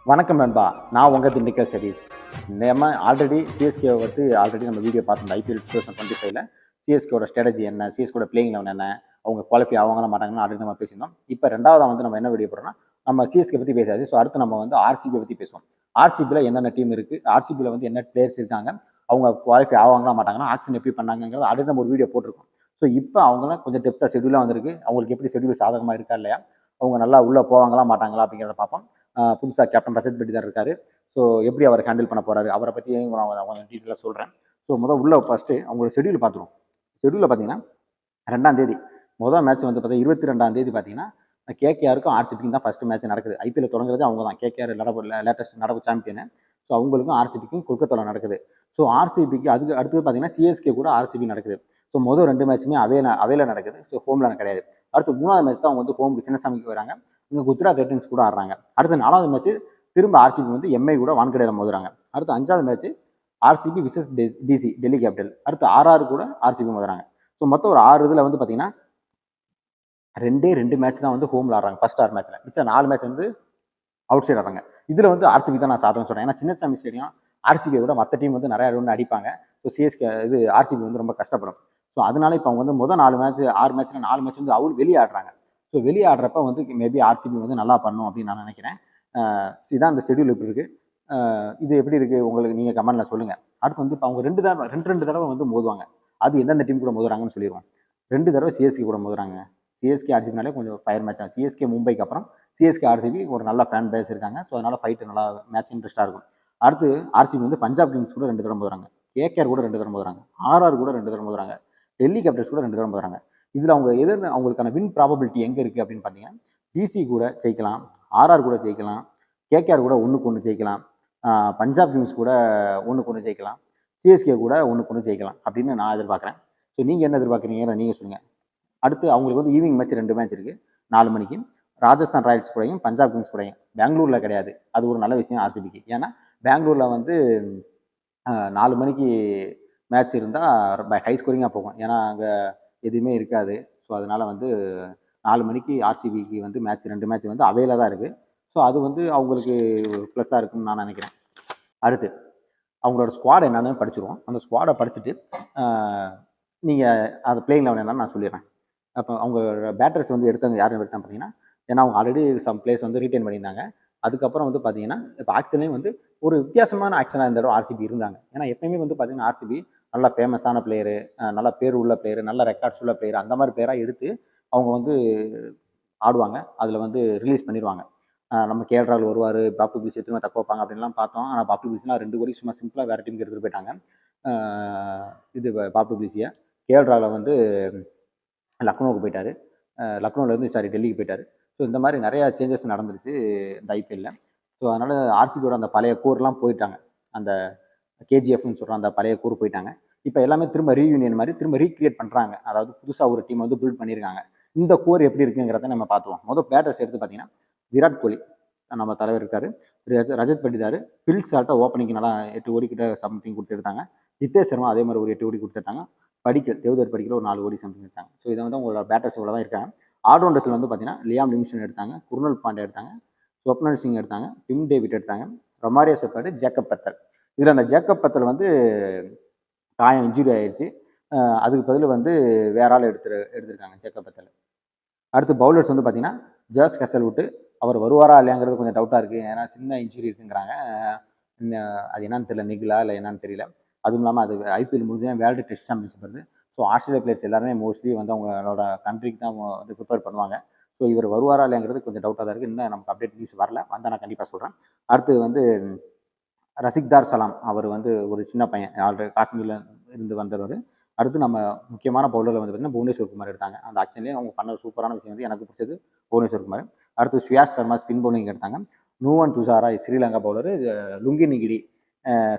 வணக்கம் நண்பா. நான் உங்கள் திண்டுக்கல் சதீஷ். நம்ம சிஎஸ்கேவை ஆல்ரெடி நம்ம வீடியோ பார்த்தோம். ஐபிஎல் 2025ல சிஎஸ்கேவோட ஸ்ட்ராட்டஜி என்ன, சிஎஸ்கேவோட பிளேயிங் லெவன் என்ன, அவங்க குவாலிஃபை ஆவாங்களா மாட்டாங்கன்னு ஆல்ரெடி நம்ம பேசியிருந்தோம். இப்போ ரெண்டாவதாக நம்ம என்ன வீடியோ போடுறோம்னா, நம்ம சிஎஸ்கே பற்றி பேசாது. ஸோ அடுத்து நம்ம ஆர்சிபி பற்றி பேசுவோம். ஆர்சிபியில் என்னென்ன டீம் இருக்குது, ஆர்சிபியில் என்ன பிளேயர்ஸ் இருக்காங்க, அவங்க குவாலிஃபை ஆவாங்களா மாட்டாங்கன்னா, ஆக்ஷன் எப்படி பண்ணாங்கிறது ஆல்ரெடி நம்ம ஒரு வீடியோ போட்டிருக்கோம். ஸோ இப்போ அவங்களாம் கொஞ்சம் டெப்த்தாக ஷெடியூலாக வந்திருக்கு. அவங்களுக்கு எப்படி ஷெடியூல் சாதகமாக இருக்கா இல்லையா, அவங்க நல்லா உள்ளே போவாங்களா மாட்டாங்களா அப்படிங்கிறத பார்ப்போம். புதுசாக கேப்டன் ரஜத் பட்டிதார் இருக்காரு. ஸோ எப்படி அவர் ஹேண்டில் பண்ண போறாரு, அவரை பற்றியும் நான் கொஞ்சம் டீட்டெயிலாக சொல்கிறேன். ஸோ உள்ள ஃபஸ்ட்டு அவங்களோட ஷெடியூல் பார்த்துருவோம். ஷெடியூலில் பார்த்தீங்கன்னா 2ஆம் தேதி முதல் மேட்ச் பார்த்தீங்கன்னா 22ஆம் தேதி பார்த்தீங்கன்னா கேகேஆருக்கும் ஆர்சிபிக்கும் தான் ஃபஸ்ட்டு மேட்ச் நடக்குது. ஐபிஎல் தொடங்குறது அவங்க தான். கேகேஆர் லேட்டஸ்ட் நடப்பு சாம்பியன். ஸோ அவங்களுக்கும் ஆர்சிபிக்கும் கொல்கத்தாவில் நடக்குது. ஸோ ஆர்சிபிக்கு அதுக்கு அடுத்தது பார்த்தீங்கன்னா சிஎஸ்கே கூட ஆர்சிபி நடக்குது. ஸோ மொதல் 2 மேட்சுமே அவேல நடக்குது. ஸோ ஹோமில் கிடையாது. அடுத்து 3ஆவது மேட்ச் தான் அவங்க ஹோமுக்கு சின்னசாமிக்கு வராங்க. இங்கே குஜராத் டைட்டன்ஸ் கூட ஆடுறாங்க. அடுத்து 4வது மேட்ச் திரும்ப ஆர்சிபி எம்ஐ கூட வான்கடையில் மோதுறாங்க. அடுத்து 5வது match RCB versus DC Delhi capital. அடுத்து ஆர்ஆர் கூட ஆர்சிபி மோதுறாங்க. ஸோ மொத்தம் ஒரு 6 இதில் பார்த்தீங்கன்னா 2 மேட்ச் தான் ஹோமில் ஆடுறாங்க ஃபர்ஸ்ட் 6 மேட்ச்சில். மிச்சம் 4 மேட்ச் அவுட் சைட் ஆடுறாங்க. இதில் ஆர்சிபி தான் நான் சாதகம் சொல்கிறேன். ஏன்னா சின்னசாமி ஸ்டேடியம் ஆர்சிபியை விட மற்ற டீம் நிறைய ரன் அடிப்பாங்க. ஸோ சிஎஸ்கே ஆர்சிபி ரொம்ப கஷ்டப்படும். ஸோ அதனால இப்போ அவங்க முதல் 4 மேட்ச் 6 மேட்ச்சில் 4 மேட்ச் அவுட் வெளியே ஆடுறாங்க. ஸோ வெளியே ஆடுறப்ப மேபி ஆர்சிபி நல்லா பண்ணும் அப்படின்னு நான் நினைக்கிறேன். இதான் அந்த ஷெடியூல் இப்படி இருக்குது. இது எப்படி இருக்குது உங்களுக்கு நீங்கள் கமெண்ட்டில் சொல்லுங்கள். அடுத்து இப்போ அவங்க 2 தடவை மோதுவாங்க. அது எந்தெந்த டீம் கூட மோதுறாங்கன்னு சொல்லிடுவோம். 2 தடவை சிஎஸ்கே கூட மோதுறாங்க. சிஎஸ்கே ஆர்சிபினாலே கொஞ்சம் ஃபயர் மேட்ச் ஆகும். சிஎஸ்கே மும்பைக்கு அப்புறம் சிஎஸ்கே ஆர்சிபி ஒரு நல்ல ஃபேன் பேஸ் இருக்காங்க. ஸோ அதனால் ஃபைட்டு நல்லா மேட்ச் இன்ட்ரெஸ்ட்டாக இருக்கும். அடுத்து ஆர்சிபி பஞ்சாப் கிங்ஸ் கூட 2 தடவை மோதுறாங்க. கேகேஆர் கூட 2 தடவை மோதுறாங்க. ஆர்ஆர் கூட 2 தடவை மோதுறாங்க. டெல்லி கேபிட்டல்ஸ் கூட 2 தடவை மோதுறாங்க. இதில் அவங்க அவங்களுக்கான வின் ப்ராபபிலிட்டி எங்கே இருக்குது அப்படின்னு பார்த்தீங்கன்னா, டிசி கூட ஜெயிக்கலாம், ஆர்ஆர் கூட ஜெயிக்கலாம், கேகேஆர் கூட 1-1 ஜெயிக்கலாம், பஞ்சாப் கிங்ஸ் கூட 1-1 ஜெயிக்கலாம், சிஎஸ்கே கூட 1-1 ஜெயிக்கலாம் அப்படின்னு நான் எதிர்பார்க்குறேன். ஸோ நீங்கள் என்ன எதிர்பார்க்குறீங்க நீங்கள் சொல்லுங்கள். அடுத்து அவங்களுக்கு ஈவினிங் மேட்ச் 2 மேட்ச் இருக்குது 4 மணிக்கு. ராஜஸ்தான் ராயல்ஸ் கூடயும் பஞ்சாப் கிங்ஸ் கூடயும். பெங்களூரில் கிடையாது. அது ஒரு நல்ல விஷயம் ஆர்சிபிக்கு. ஏன்னா பெங்களூரில் 4 மணிக்கு மேட்ச் இருந்தால் ஹை ஸ்கோரிங்காக போகும். ஏன்னா அங்கே எதுவுமே இருக்காது. ஸோ அதனால் 4 மணிக்கு ஆர்சிபிக்கு மேட்ச் 2 மேட்ச் அவையில் தான் இருக்குது. ஸோ அது அவங்களுக்கு ப்ளஸ்ஸாக இருக்குன்னு நான் நினைக்கிறேன். அடுத்து அவங்களோட ஸ்குவாட் என்னன்னு படிச்சிருவோம். அந்த ஸ்குவாடை படிச்சுட்டு நீங்கள் அது பிளேயிங் லெவன் என்னன்னு நான் சொல்லிடுறேன். அப்போ அவங்க பேட்டர்ஸ் எடுத்தவங்க யாரும் எடுத்தாங்க பார்த்தீங்கன்னா, ஏன்னா அவங்க ஆல்ரெடி சம் பிளேயர்ஸ் ரீட்டைன் பண்ணியிருந்தாங்க. அதுக்கப்புறம் பார்த்தீங்கன்னா, இப்போ ஆக்ஷன்லேயும் ஒரு வித்தியாசமான ஆக்ஷனாக இந்த தடவை ஆர்சிபி இருந்தாங்க. ஏன்னா எப்பயுமே பார்த்தீங்கன்னா ஆர்சிபி நல்லா ஃபேமஸான பிளேயரு, நல்ல பேர் உள்ள பிளேயரு, நல்ல ரெக்கார்ட்ஸ் உள்ள பிளேயர், அந்த மாதிரி பிளேயராக எடுத்து அவங்க ஆடுவாங்க. அதில் ரிலீஸ் பண்ணிடுவாங்க. நம்ம கேஎல் ராகுல் வருவார், பாபு பிளிஸ் திரும்ப தக்க வைப்பாங்க அப்படின்லாம் பார்த்தோம். ஆனால் பாபு பிளிஸ்லாம் 2 கோடி சும்மா சிம்பிளாக வேறு டீமுக்கு எடுத்துகிட்டு போயிட்டாங்க. பாபு பிளிஸியை கேஎல் ராகுலை லக்னோவுக்கு போயிட்டார். லக்னோவிலேருந்து டெல்லிக்கு போயிட்டார். ஸோ இந்த மாதிரி நிறையா சேஞ்சஸ் நடந்துருச்சு இந்த ஐபிஎல்லில். ஸோ அதனால் ஆர்சிபியோட அந்த பழைய கோர்லாம் போயிட்டாங்க. அந்த கேஜிஎஃப்னு சொல்கிற அந்த பழைய கோர் போயிட்டாங்க. இப்போ எல்லாமே திரும்ப ரீயூனியன் மாதிரி திரும்ப ரீக்ரியேட் பண்ணுறாங்க. அதாவது புதுசாக ஒரு டீம் பில்ட் பண்ணியிருக்காங்க. இந்த கோர் எப்படி இருக்குங்கிறத நம்ம பார்த்துவோம். முதல் பேட்டர்ஸ் எடுத்து பார்த்தீங்கன்னா, விராட் கோலி நம்ம தலைவர் இருக்கார். ரஜத் பட்டிதார் பில் சால்ட்டை ஓப்பனிங் நல்லா 8 கோடி கிட்ட சம்திங் கொடுத்துருந்தாங்க. ஜித்தேஷ் சர்மா அதே மாதிரி ஒரு 8 கோடி கொடுத்துருந்தாங்க. தேவதர் படிக்கல ஒரு 4 கோடி சம்திங் எடுத்தாங்க. ஸோ இதை உங்களோட பேட்டர்ஸ் இவ்வளோ தான் இருக்காங்க. ஆல்ரவுண்டர்ஸில் பார்த்தீங்கன்னா லியாம் லிம்சன் எடுத்தாங்க, குர்னல் பாண்டே எடுத்தாங்க, ஸ்வப்னல் சிங் எடுத்தாங்க, டிம் டேவிட் எடுத்தாங்க, ரொமாரியோ செப்பாடு, ஜேக்கப் பத்தல். இதில் அந்த ஜேக்கப் பத்தல் காயம் இன்ஜுரி ஆயிடுச்சு. அதுக்கு பதில் வேற ஆள் எடுத்திருக்காங்க ஜேக்கப் பத்தல். அடுத்து பவுலர்ஸ் பார்த்தீங்கன்னா, ஜாஸ் ஹசல்வுட் அவர் வருவாரா இல்லையாங்கிறது கொஞ்சம் டவுட்டாக இருக்குது. ஏன்னா சின்ன இன்ஜுரி இருக்குங்கிறாங்க. அது என்னன்னு தெரியல, நிகழா இல்லை என்னன்னு தெரியல. அதுவும் இல்லாமல் அது ஐபிஎல் முடிஞ்சா வேர்ல்டு டெஸ்ட் சாம்பியன்ஷிப் வருது. ஸோ ஆஸ்திரேலியா பிளேயர்ஸ் எல்லாருமே மோஸ்ட்லி அவங்களோட கண்ட்ரிக்கு தான் ப்ரிஃபர் பண்ணுவாங்க. ஸோ இவர் வருவாரா இல்லைங்கிறது கொஞ்சம் டவுட்டாக தான் இருக்குது. இன்னும் நமக்கு அப்டேட் நியூஸ் வரல, வந்தால் நான் கண்டிப்பாக சொல்கிறேன். அடுத்து ரசிக்தார் சலாம் அவர் ஒரு சின்ன பையன், ஆல்ரெடி காஷ்மீரில் இருந்து வந்தவர். அடுத்து நம்ம முக்கியமான பவுலரில் பார்த்தீங்கன்னா புவனேஸ்வர் குமார் எடுத்தாங்க. அந்த ஆக்ஷன்லேயே அவங்க பண்ண சூப்பரான விஷயம் எனக்கு பிடிச்சது புவனேஸ்வர் குமார். அடுத்து சுயாஷ் சர்மா ஸ்பின் பவுலிங் எடுத்தாங்க. Nuwan Thushara Sri Lanka bowler, Lungi Ngidi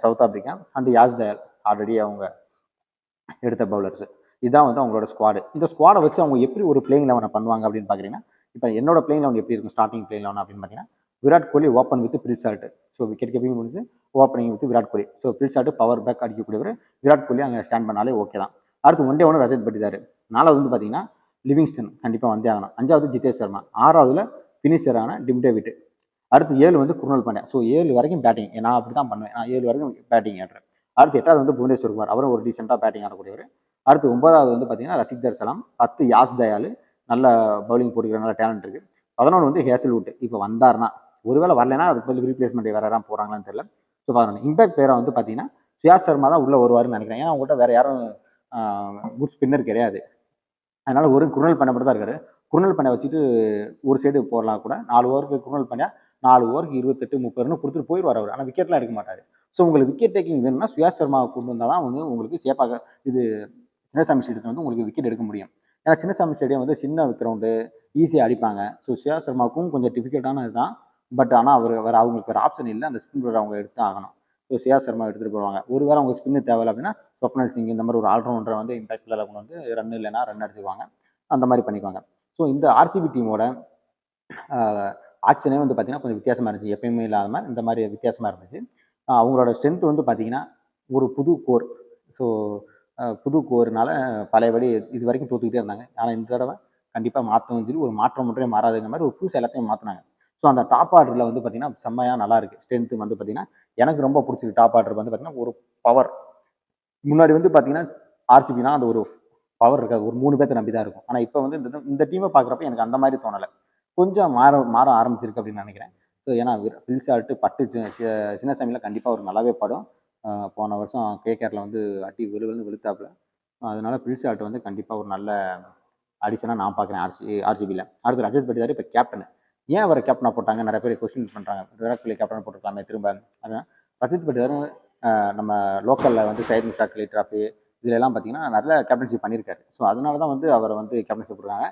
South Africa, and Yash Dayal already அவங்க எடுத்த பவுலர்ஸ். இதுதான் அவங்களோட ஸ்குவாடு. இந்த ஸ்குவாடை வச்சு அவங்க எப்படி ஒரு பிளேயிங் லெவனை பண்ணுவாங்க அப்படின்னு பார்க்குறீங்கன்னா, இப்போ என்னோட பிளேயிங் லெவன் எப்படி இருக்கும் ஸ்டார்டிங் பிளேயிங் லெவன் அப்படின்னு பார்த்தீங்கன்னா, Virat Kohli open with Phil Salt. So wicket keeping முடிஞ்சு opening with Virat Kohli. So Phil Salt power pack அடிக்கக்கூடியவர். விராட் கோலி அங்கே ஸ்டாண்ட் பண்ணாலே ஓகே தான். அடுத்து ஒன் டே ஒன்று ரஜத் பட்டிதார். 4வது பார்த்தீங்கன்னா லிவிங்ஸ்டன் கண்டிப்பாக வந்தே ஆகணும். 5வது ஜித்தேஷ் சர்மா. 6வதுல ஃபினிஷரான டிம் டேவிட். அடுத்து 7 வந்து குருணல் பாண்டியா. ஸோ 7 வரைக்கும் பேட்டிங். நான் அப்படி தான் பண்ணுவேன். நான் 7 வரைக்கும் பேட்டிங் ஆடுறேன். அடுத்து 8வது வந்து புவனேஸ்வர் குமார். அவரும் ஒரு டீசென்ட்டா பேட்டிங் ஆடக்கூடியவர். அடுத்து 9வது வந்து பார்த்தீங்கன்னா ரசிக்தர் சலாம். 10 யாஸ் தயாலு. நல்ல பவுலிங் போட்டுக்கிற நல்ல டேலண்ட் இருக்கு. 11 வந்து ஹேசல்வுட். இப்போ வந்தாருன்னா, ஒருவேளை வரலைன்னா அதுக்கு பதில் ரீப்ளேஸ்மெண்ட் வேற யாராவது போறாங்களான்னு தெரியல. ஸோ 11 இம்பாக்ட் பிளேயரா வந்து பார்த்தீங்கன்னா சுயாஸ் சர்மா தான் உள்ள வருவாருன்னு நினைக்கிறேன். ஏன்னா அவங்ககிட்ட வேற யாரும் குட் ஸ்பின்னர் கிடையாது. அதனால ஒரு குருணல் பாண்டியா மட்டும் தான் இருக்காரு. குருணல் பாண்டியா வச்சுட்டு ஒரு சைடு போடலாம் கூட. 4 ஓவருக்கு குருணல் பாண்டியா 4 ஓவருக்கு 28, 30 ரன் கொடுத்துட்டு போயிடுவார் அவர். ஆனால் விக்கெட்லாம் எடுக்க மாட்டாரு. ஸோ உங்களுக்கு விக்கெட் டேக்கிங் வேணும்னா சுயாஸ் சர்மாவை கொண்டு வந்தால் தான் வந்து உங்களுக்கு சேப்பாக இது சின்னசாமி ஸ்டேடியத்தில் வந்து உங்களுக்கு விக்கெட் எடுக்க முடியும். ஏன்னா சின்னசாமி ஸ்டேடியம் வந்து சின்ன கிரவுண்டு, ஈஸியாக அடிப்பாங்க. ஸோ சுயாஸ் சர்மாவுக்கும் கொஞ்சம் டிஃபிகல்ட்டான இதுதான். பட் ஆனால் வேறு அவங்களுக்கு வேறு ஆப்ஷன் இல்லை. அந்த ஸ்பின் பவுலர் அவங்க எடுத்து ஆகணும். ஸோ சுயாஸ் சர்மா எடுத்துகிட்டு போவாங்க. ஒருவேளை அவங்க ஸ்பின்னு தேவையில்லை அப்படின்னா ஸ்வப்னல் சிங் இந்த மாதிரி ஒரு ஆல்ரவுண்டரை வந்து இம்பாக்ட் பிளேயரை கொண்டு வந்து ரன் இல்லைன்னா ரன் அடிச்சுக்குவாங்க. அந்த மாதிரி பண்ணிக்குவாங்க. ஸோ இந்த ஆர்சிபி டீமோட ஆக்ஷனே வந்து பார்த்தீங்கன்னா கொஞ்சம் வித்தியாசமாக இருந்துச்சு. எப்பயுமே இல்லாத மாதிரி இந்த மாதிரி வித்தியாசமாக இருந்துச்சு. அவங்களோட ஸ்ட்ரென்த் வந்து பார்த்தீங்கன்னா ஒரு புது கோர். ஸோ புது கோர்னால பழையபடி இது வரைக்கும் தோத்துக்கிட்டே இருந்தாங்க. ஆனால் இந்த தடவை கண்டிப்பாக மாற்றணும்னு சொல்லி ஒரு மாற்றம் மட்டுமே மாறாதுங்கிற மாதிரி ஒரு புதுசு எல்லாத்தையும் மாற்றினாங்க. ஸோ அந்த டாப் ஆர்டரில் வந்து பார்த்தீங்கன்னா செம்மையாக நல்லா இருக்கு. ஸ்ட்ரென்த்து வந்து பார்த்தீங்கன்னா எனக்கு ரொம்ப பிடிச்சிருக்கு. டாப் ஆர்டர் வந்து பார்த்தீங்கன்னா ஒரு பவர். முன்னாடி வந்து பார்த்தீங்கன்னா ஆர்சிபினா அந்த ஒரு பவர் இருக்காது. ஒரு 3 பேர்த்த நம்பி தான் இருக்கும். ஆனால் இப்போ வந்து இந்த டீமை பார்க்குறப்ப எனக்கு அந்த மாதிரி தோணலை. கொஞ்சம் மாற ஆரம்பிச்சிருக்கு அப்படின்னு நினைக்கிறேன். ஸோ ஏன்னா ஃபில் ஷாட்டு பட்டு சின்னசாமியில் கண்டிப்பாக ஒரு நல்லாவே படும். போன வருஷம் கேகேஆரில் வந்து அடி வெளுன்னு வெளுத்தாப்புல. அதனால ஃபில் ஷாட் வந்து கண்டிப்பாக ஒரு நல்ல அடிஷனாக நான் பார்க்குறேன் ஆர்சிபியில். அடுத்து ரஜத் பட்டிதார் இப்போ கேப்டன். ஏன் அவரை கேப்டனாக போட்டாங்க நிறைய பேர் கொஸ்டின் பண்ணுறாங்க. விராட் கோலி கேப்டன் போட்டிருக்கலாமே திரும்ப. அதனால் ரஜத் பட்டிதாரும் நம்ம லோக்கலில் வந்து சையத் முஷ்டாக் அலி ட்ராஃபி இதுலலாம் பார்த்தீங்கன்னா நல்ல கேப்டன்ஷிப் பண்ணியிருக்காரு. ஸோ அதனால தான் வந்து அவரை வந்து கேப்டன்ஷிப் கொடுக்குறாங்க.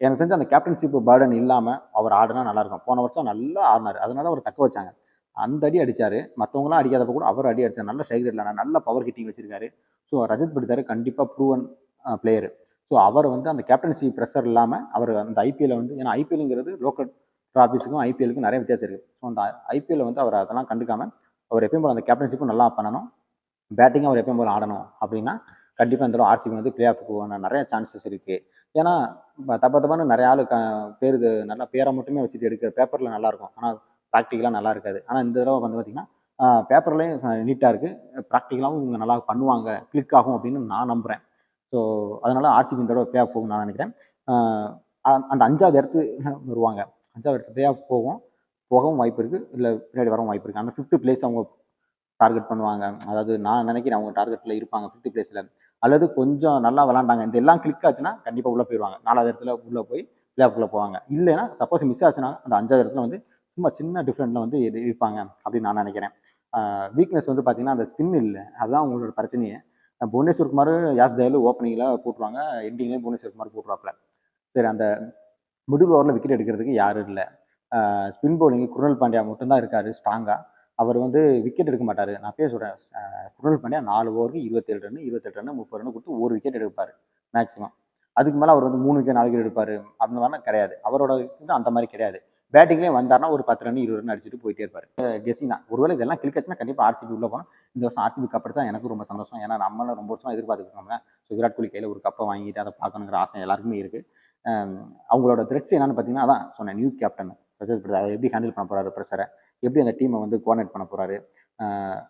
எனக்கு தெரிஞ்சு அந்த கேப்டன்ஷிப் பேர்டன் இல்லாமல் அவர் ஆடினா நல்லாயிருக்கும். போன வருஷம் நல்லா ஆடினார். அதனால அவர் தக்க வச்சாங்க. அந்த அடி அடித்தார். மற்றவங்களாம் அடிக்காதப்ப கூட அவர் அடி அடித்தார். நல்ல ஸ்ட்ரைக் ரேட்டில் நல்ல பவர் ஹிட்டிங் வச்சிருக்காரு. ஸோ ரஜத் பட்டிதார் கண்டிப்பாக ப்ரூவன் பிளேயர். ஸோ அவர் வந்து அந்த கேப்டன்ஷிப் ப்ரெஷர் இல்லாமல் அவர் அந்த ஐபிஎல்ல வந்து ஏன்னா ஐபிஎல்ங்கிறது லோக்கல் ட்ராஃபிஸுக்கும் ஐபிஎலுக்கும் நிறைய வித்தியாசம் இருக்குது. ஸோ அந்த ஐபிஎல்ல வந்து அவர் அதெல்லாம் கண்டுக்காமல் அவர் எப்பயும் போல அந்த கேப்டன்ஷிப்பும் நல்லா பண்ணணும். பேட்டிங்கும் அவர் எப்பயும் போல ஆடணும் அப்படின்னா கண்டிப்பாக இந்த தடவை ஆர்சிபி வந்து பிளே ஆஃப்க்கு போக நிறைய சான்சஸ் இருக்குது. ஏன்னா தப்பான நிறைய ஆள் பேர் நல்லா பேரை மட்டுமே வச்சுட்டு எடுக்கிற பேப்பரில் நல்லாயிருக்கும். ஆனால் ப்ராக்டிக்கலாக நல்லா இருக்காது. ஆனால் இந்த தடவை வந்து பார்த்திங்கன்னா பேப்பர்லேயும் நீட்டாக இருக்குது. ப்ராக்டிக்கலாகவும் இவங்க நல்லா பண்ணுவாங்க, கிளிக் ஆகும் அப்படின்னு நான் நம்புகிறேன். ஸோ அதனால் ஆர்சிபி இந்த தடவை பிளே ஆஃப் போகும்னு நான் நினைக்கிறேன். அந்த 5வது இடத்து வருவாங்க. 5வது இடத்து பிளே ஆஃப் போகவும் வாய்ப்பு இருக்குது. இல்லை பின்னாடி வரவும் வாய்ப்பு இருக்குது. அந்த 5th பிளேஸ் அவங்க டார்கெட் பண்ணுவாங்க. அதாவது நான் நினைக்கிறேன் அவங்க டார்கெட்டில் இருப்பாங்க 5th பிளேஸில். அல்லது கொஞ்சம் நல்லா விளாண்டாங்க. இந்த எல்லாம் கிளிக் ஆச்சுன்னா கண்டிப்பாக உள்ளே போயிடுவாங்க. 4வது இடத்துல உள்ளே போய் பிளே ஆஃப்குள்ளே போவாங்க. இல்லைன்னா சப்போஸ் மிஸ் ஆச்சுன்னா அந்த 5வது இடத்துல வந்து சும்மா சின்ன டிஃப்ரெண்ட்டில் வந்து இருப்பாங்க அப்படின்னு நான் நினைக்கிறேன். வீக்னஸ் வந்து பார்த்தீங்கன்னா அந்த ஸ்பின் இல்லை. அதுதான் அவங்களோட பிரச்சனையே. புவனேஸ்வர் குமார், யாஸ் தயாலு ஓப்பனிங்கில் போட்டுருவாங்க. எண்டிங்லேயும் புவனேஸ்வர் குமார் போட்டுருவாப்புல. சரி அந்த மிடில் ஓவரில் விக்கெட் எடுக்கிறதுக்கு யாரும் இல்லை. ஸ்பின் பவுலிங் குருணல் பாண்டியா மட்டும்தான் இருக்கார் ஸ்ட்ராங்காக. அவர் வந்து விக்கெட் எடுக்க மாட்டார். நான் அப்பயே சொல்கிறேன். குருணல் பாண்டியா 4 ஓவருக்கு 27 ரன் 28 ரன் 30 ரன் கொடுத்து ஒரு விக்கெட் எடுப்பார் மேக்ஸிமம். அதுக்கு மேலே அவர் வந்து 3 விக்கெட் 4 விக்கெட் எடுப்பார் அந்த மாதிரிலாம் கிடையாது. அவரோட இது அந்த மாதிரி கிடையாது. பேட்டிங்லேயே வந்தார்னா ஒரு 10 ரன் 20 ரன் அடிச்சுட்டு போயிட்டே இருப்பார். கெஸிங் தான். ஒருவேளை இதெல்லாம் கிளிக் ஆச்சுன்னா கண்டிப்பாக ஆர்சிபி உள்ள போகணும். இந்த வருஷம் ஆர்சிபி கப் அடிச்சா எனக்கு ரொம்ப சந்தோஷம். ஏன்னா நம்மளும் ரொம்ப வருஷமாக எதிர்பார்த்துருக்கோம்ல. ஸோ விராட் கோலி கையில் ஒரு கப்பை வாங்கிட்டு அதை பார்க்கணுங்கிற ஆசை எல்லாருக்குமே இருக்குது. அவங்களோட த்ரெட்ஸ் என்னன்னு பார்த்தீங்கன்னா அதான் சொன்னேன். நியூ கேப்டன் ரஜத் பட்டிதார் அதை எப்படி ஹேண்டில் பண்ண போகிறாரு ப்ரெஷரை, எப்படி அந்த டீமை வந்து கோஆர்டினேட் பண்ண போகிறாரு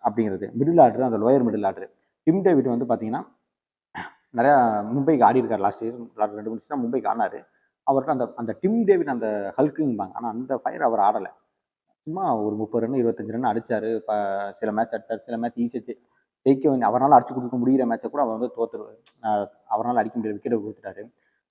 அப்படிங்கிறது. மிடில் ஆர்டர் அந்த lower middle order Tim David வந்து பார்த்தீங்கன்னா நிறையா மும்பைக்கு ஆடி இருக்கார். லாஸ்ட் இயர் 2 முடிச்சுனா மும்பைக்கு ஆடினார். அவர்கிட்ட அந்த அந்த டிம் டேவிட் அந்த ஹல்க்கும்பாங்க. ஆனால் அந்த ஃபயர் அவர் ஆடலை. சும்மா ஒரு 30 ரன் 25 ரன் அடித்தார். இப்போ சில மேட்ச் அடித்தார். சில மேட்ச் ஈஸியாக ஜெயிக்க வேண்டிய அவரால் அடிச்சு கொடுக்க முடிகிற மேட்சை கூட அவர் வந்து அவரால் அடிக்க முடியாத விக்கெட்டை கொடுத்துட்டாரு.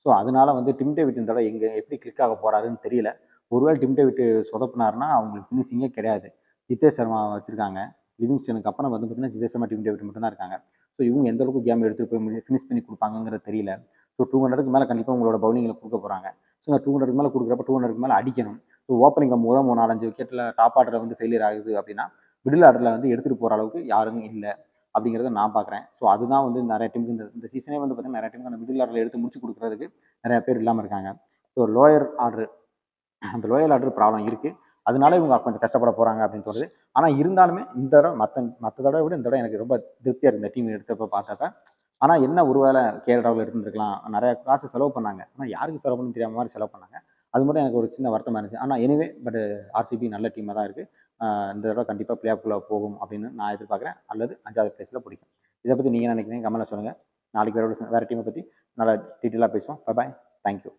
ஸோ அதனால வந்து டிம் டேவிட் இந்த தடவை எப்படி கிளிக் ஆக போகிறாருன்னு தெரியல. ஒருவேளை டிம் டேவிட் சொதப்பினார்னா அவங்களுக்கு ஃபினிஷிங்கே கிடையாது. ஜிதேஷ் சர்மா வச்சுருக்காங்க. லிவிங்ஸ்டனுக்கு அப்புறம் வந்து பார்த்தீங்கன்னா ஜிதேஷ் சர்மா டிம் டேவிட் மட்டும் தான் இருக்காங்க. ஸோ இவங்க எந்த அளவுக்கு கேம் எடுத்துகிட்டு போய் ஃபினிஷ் பண்ணி கொடுப்பாங்கிறது தெரியல. ஸோ 200க்கு மேலே கண்டிப்பாக உங்களோட பவுலிங்கில் கொடுக்க போகிறாங்க. ஸோ 200க்கு மேலே கொடுக்குறப்ப 200க்கு மேலே அடிக்கணும். ஸோ ஓப்பனிங் 4-5 விக்கெட்டில் டாப் ஆர்டரில் வந்து ஃபெயிலியர் ஆகுது அப்படின்னா மிடில் ஆர்டரில் வந்து எடுத்துகிட்டு போகிற அளவுக்கு யாரும் இல்லை அப்படிங்கிறத நான் பார்க்குறேன். ஸோ அதுதான் வந்து நிறைய டீமுக்கு இந்த சீசனே வந்து பார்த்தீங்கன்னா நிறைய டீமுக்கு அந்த மிடில் ஆர்டரில் எடுத்து முடிச்சு கொடுக்குறதுக்கு நிறைய பேர் இல்லாமல் இருக்காங்க. ஸோ லோயர் ஆர்டர் அந்த லோயர் ஆர்டர் ப்ராப்ளம் இருக்குது. அதனால இவங்க கொஞ்சம் கஷ்டப்பட போகிறாங்க அப்படின்னு தோணுது. ஆனால் இருந்தாலுமே இந்த தடவை மற்ற தடவை விட இந்த தடவை எனக்கு ரொம்ப திருப்தியாக இருக்குது இந்த டீம் எடுத்தப்போ பார்த்தப்ப. ஆனால் என்ன ஒருவேளை கேரளாவில் எடுத்துருக்கலாம். நிறைய காசு செலவு பண்ணாங்க. ஆனால் யாருக்கு செலவு பண்ணு தெரியாம மாதிரி செலவு பண்ணாங்க. அது மட்டும் எனக்கு ஒரு சின்ன வருத்தமாக இருந்துச்சு. ஆனால் எனிவே பட் ஆர்சிபி நல்ல டீமாக தான் இருக்குது. இந்த தடவை கண்டிப்பாக பிளே ஆஃப்குள்ளே போகும் அப்படின்னு நான் எதிர்பார்க்குறேன். அல்லது 5வது பிளேஸில் பிடிக்கும். இதை பற்றி நீங்கள் நினைக்கிறீங்க கமெண்ட்டில் சொல்லுங்கள். நாளைக்கு வேறு டீமை பற்றி நல்லா டீட்டெயிலாக பேசுவோம். பாய். தேங்க்யூ.